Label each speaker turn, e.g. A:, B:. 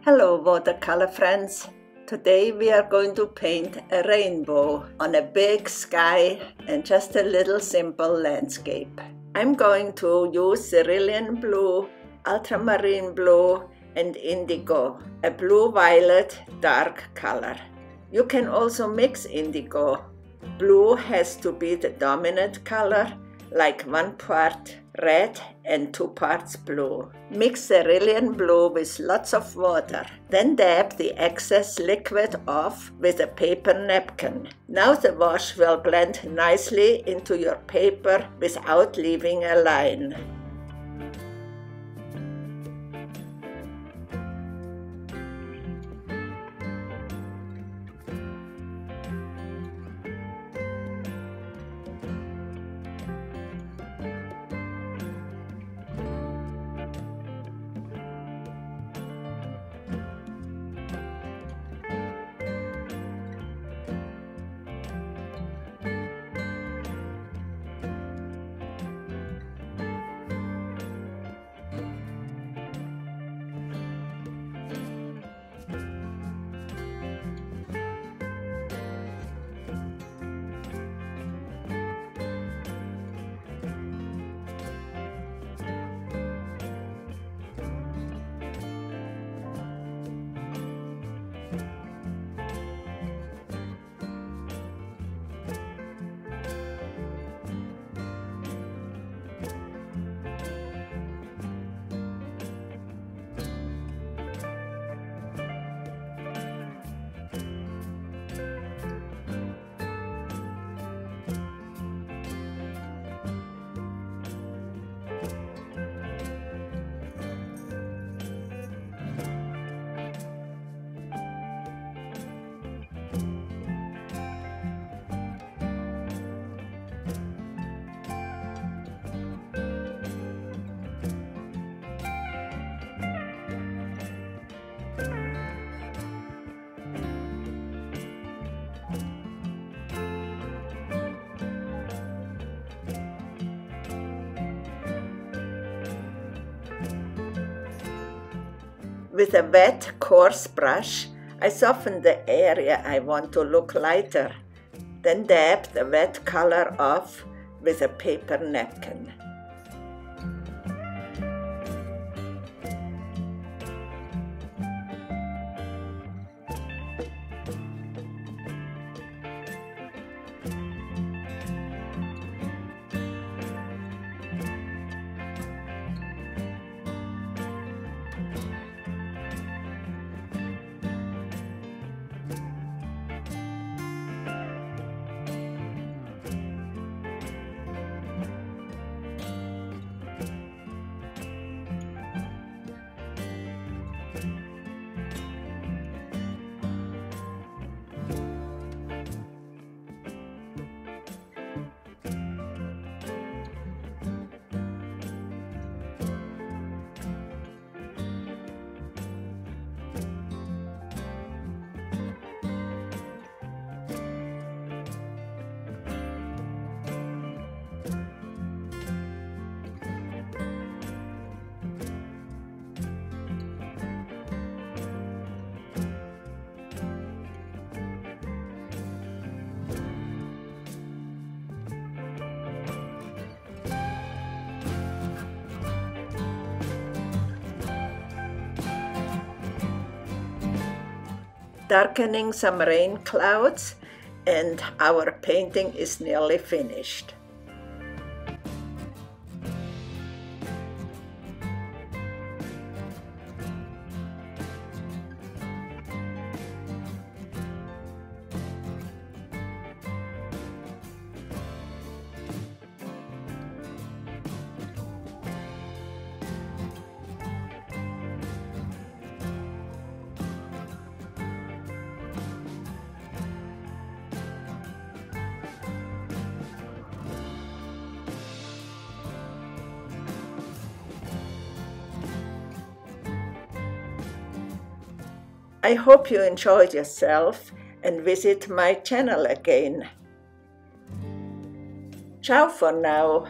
A: Hello watercolor friends! Today we are going to paint a rainbow on a big sky and just a little simple landscape. I'm going to use cerulean blue, ultramarine blue and indigo, a blue-violet dark color. You can also mix indigo. Blue has to be the dominant color, like 1 part red and 2 parts blue. Mix cerulean blue with lots of water. Then dab the excess liquid off with a paper napkin. Now the wash will blend nicely into your paper without leaving a line. With a wet, coarse brush, I soften the area I want to look lighter, then dab the wet color off with a paper napkin. Darkening some rain clouds, and our painting is nearly finished. I hope you enjoyed yourself and visit my channel again. Ciao for now.